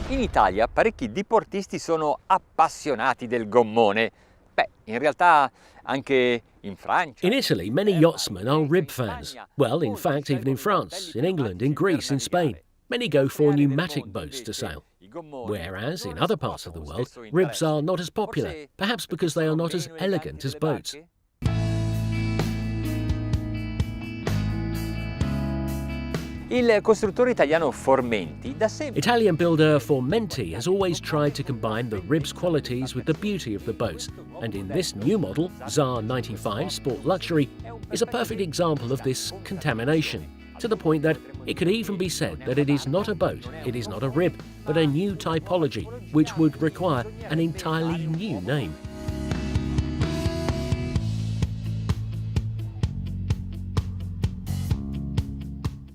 In Italia parecchi diportisti sono appassionati del gommone. Beh, in realtà anche in Francia. In Italy, many yachtsmen are rib fans. Well, in fact, even in France, in England, in Greece, in Spain, many go for pneumatic boats to sail. Whereas in other parts of the world, ribs are not as popular, perhaps because they are not as elegant as boats. Il costruttore italiano Formenti da sempre. Italian builder Formenti has always tried to combine the rib's qualities with the beauty of the boats, and in this new model, ZAR 95 Sport Luxury, is a perfect example of this contamination, to the point that it could even be said that it is not a boat, it is not a rib, but a new typology, which would require an entirely new name.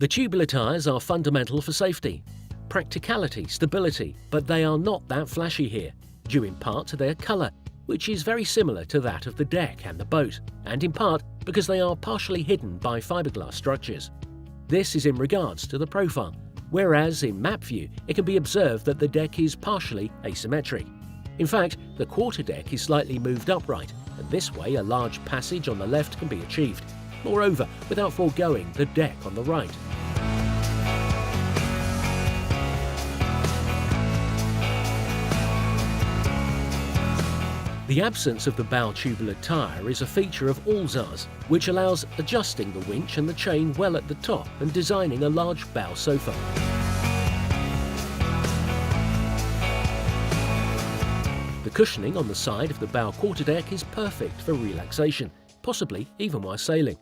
The tubular tyres are fundamental for safety, practicality, stability, but they are not that flashy here, due in part to their colour, which is very similar to that of the deck and the boat, and in part because they are partially hidden by fiberglass structures. This is in regards to the profile, whereas in map view it can be observed that the deck is partially asymmetric. In fact, the quarter deck is slightly moved upright, and this way a large passage on the left can be achieved. Moreover, without foregoing the deck on the right. The absence of the bow tubular tyre is a feature of all ZARs, which allows adjusting the winch and the chain well at the top and designing a large bow sofa. The cushioning on the side of the bow quarterdeck is perfect for relaxation, possibly even while sailing,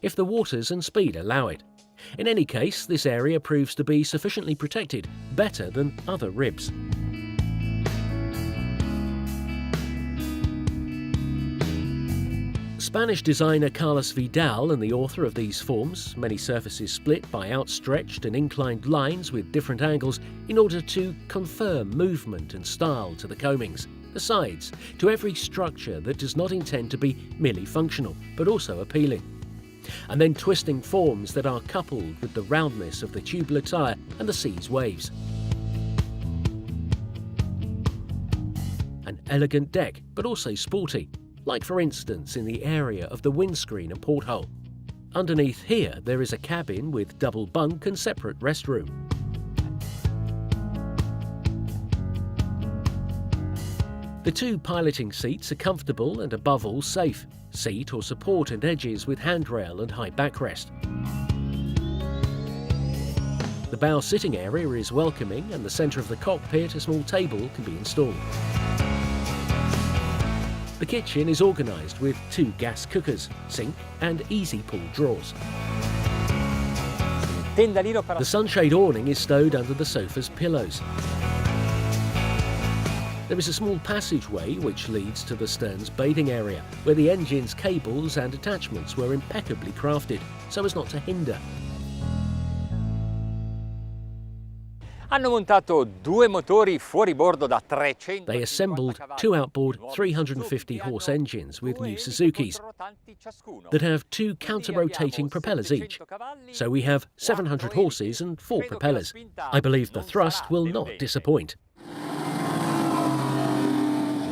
if the waters and speed allow it. In any case, this area proves to be sufficiently protected, better than other ribs. Spanish designer Carlos Vidal and the author of these forms, many surfaces split by outstretched and inclined lines with different angles in order to confer movement and style to the coamings, the sides, to every structure that does not intend to be merely functional, but also appealing. And then twisting forms that are coupled with the roundness of the tubular tyre and the sea's waves. An elegant deck, but also sporty, like for instance in the area of the windscreen and porthole. Underneath here there is a cabin with double bunk and separate restroom. The two piloting seats are comfortable and above all safe. Seat or support and edges with handrail and high backrest. The bow sitting area is welcoming, and the centre of the cockpit a small table can be installed. The kitchen is organised with 2 gas cookers, sink and easy pull drawers. The sunshade awning is stowed under the sofa's pillows. There is a small passageway which leads to the stern's bathing area, where the engine's cables and attachments were impeccably crafted, so as not to hinder. Hanno montato 2 motori fuoribordo da 300. They assembled 2 outboard 350 horse engines with new Suzukis that have 2 counter-rotating propellers each. So we have 700 horses and 4 propellers. I believe the thrust will not disappoint.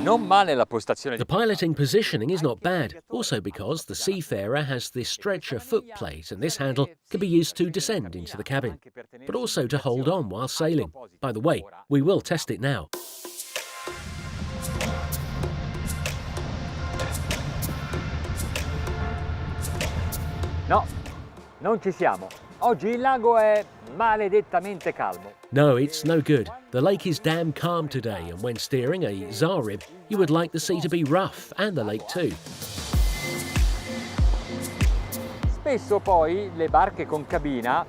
The piloting positioning is not bad, also because the seafarer has this stretcher footplate, and this handle can be used to descend into the cabin, but also to hold on while sailing. By the way, we will test it now. No, non ci siamo. Oggi il lago è maledettamente calmo. No, it's no good. The lake is damn calm today, and when steering a ZAR rib, you would like the sea to be rough, and the lake too. Spesso poi le barche con cabina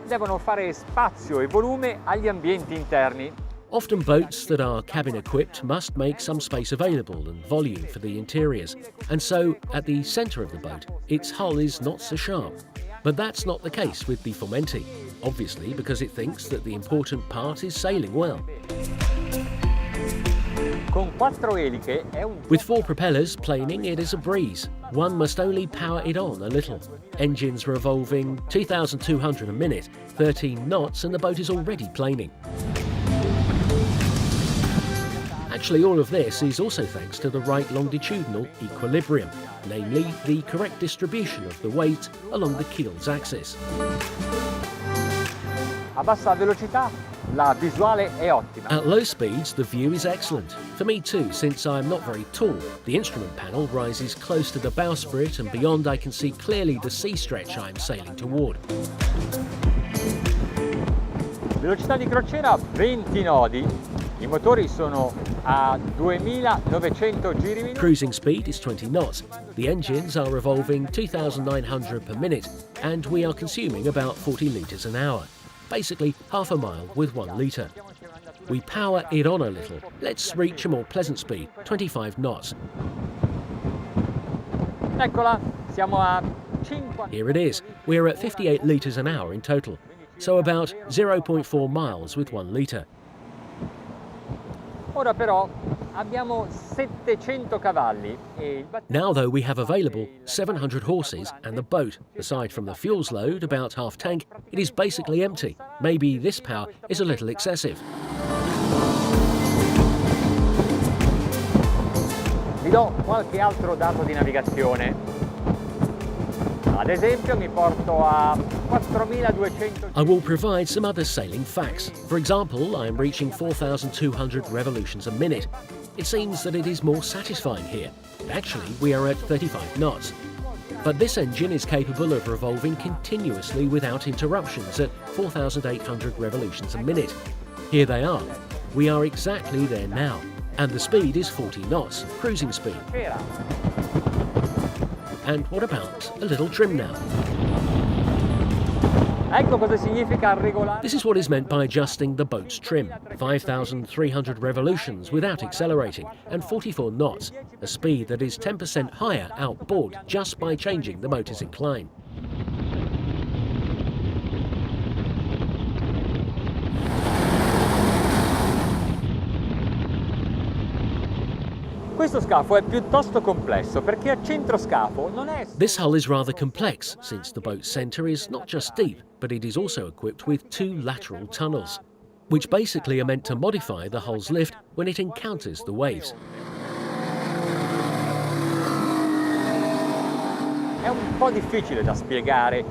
devono fare spazio e volume agli ambienti interni. Often boats that are cabin equipped must make some space available and volume for the interiors, and so at the centre of the boat, its hull is not so sharp. But that's not the case with the Formenti, obviously because it thinks that the important part is sailing well. With 4 propellers planing, it is a breeze. One must only power it on a little. Engines revolving 2,200 a minute, 13 knots, and the boat is already planing. Actually, all of this is also thanks to the right longitudinal equilibrium, namely the correct distribution of the weight along the keel's axis. A bassa velocità la visuale è ottima. At low speeds, the view is excellent. For me too, since I'm not very tall. The instrument panel rises close to the bowsprit, and beyond I can see clearly the sea stretch I'm sailing toward. Velocità di crociera 20 nodi. I motori sono a 2900 giri minuto. Cruising speed is 20 knots. The engines are revolving 2,900 per minute, and we are consuming about 40 litres an hour. Basically half a mile with 1 litre. We power it on a little. Let's reach a more pleasant speed, 25 knots. Eccola, siamo a 50. Here it is. We're at 58 litres an hour in total, so about 0.4 miles with 1 litre. Ora però abbiamo 700 cavalli e il Now though, we have available 700 horses, and the boat, aside from the fuels load, about half tank, it is basically empty. Maybe this power is a little excessive. Vi do qualche altro dato di navigazione. Ad esempio mi porto a 4200. I will provide some other sailing facts. For example, I am reaching 4,200 revolutions a minute. It seems that it is more satisfying here. Actually, we are at 35 knots. But this engine is capable of revolving continuously without interruptions at 4,800 revolutions a minute. Here they are. We are exactly there now. And the speed is 40 knots, cruising speed. And what about a little trim now? Ecco cosa significa regolare. This is what is meant by adjusting the boat's trim. 5,300 revolutions without accelerating, and 44 knots, a speed that is 10% higher outboard just by changing the motor's incline. Questo scafo è piuttosto complesso perché a centro scafo non è. This hull is rather complex, since the boat's centre is not just deep, but it is also equipped with 2 lateral tunnels, which basically are meant to modify the hull's lift when it encounters the waves. È un po' difficile da spiegare,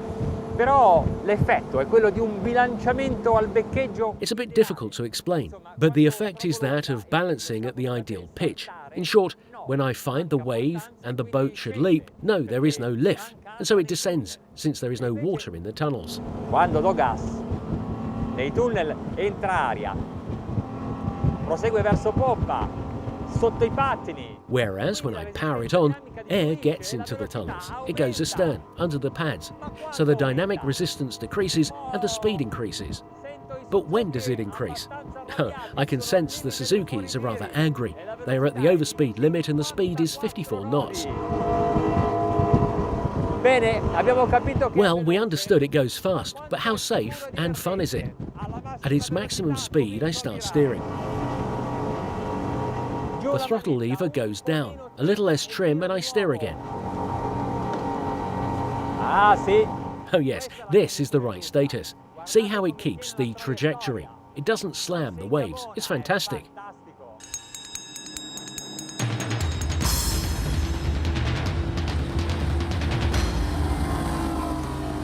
però l'effetto è quello di un bilanciamento al beccheggio. It's a bit difficult to explain, but the effect is that of balancing at the ideal pitch. In short, when I find the wave and the boat should leap, no, there is no lift, and so it descends, since there is no water in the tunnels. Quando do gas, nei tunnel entra aria, prosegue verso poppa, sotto I pattini. Whereas when I power it on, air gets into the tunnels. It goes astern, under the pads, so the dynamic resistance decreases and the speed increases. But when does it increase? I can sense the Suzukis are rather angry. They are at the overspeed limit and the speed is 54 knots. Bene, abbiamo capito che. Well, we understood it goes fast, but how safe and fun is it? At its maximum speed, I start steering. The throttle lever goes down, a little less trim, and I steer again. Ah, sì. Oh yes, this is the right status. See how it keeps the trajectory. It doesn't slam the waves. It's fantastic.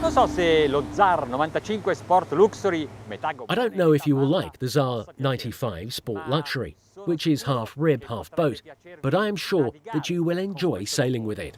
Non so se lo ZAR 95 Sport Luxury metà. I don't know if you will like the ZAR 95 Sport Luxury, which is half rib, half boat, but I am sure that you will enjoy sailing with it.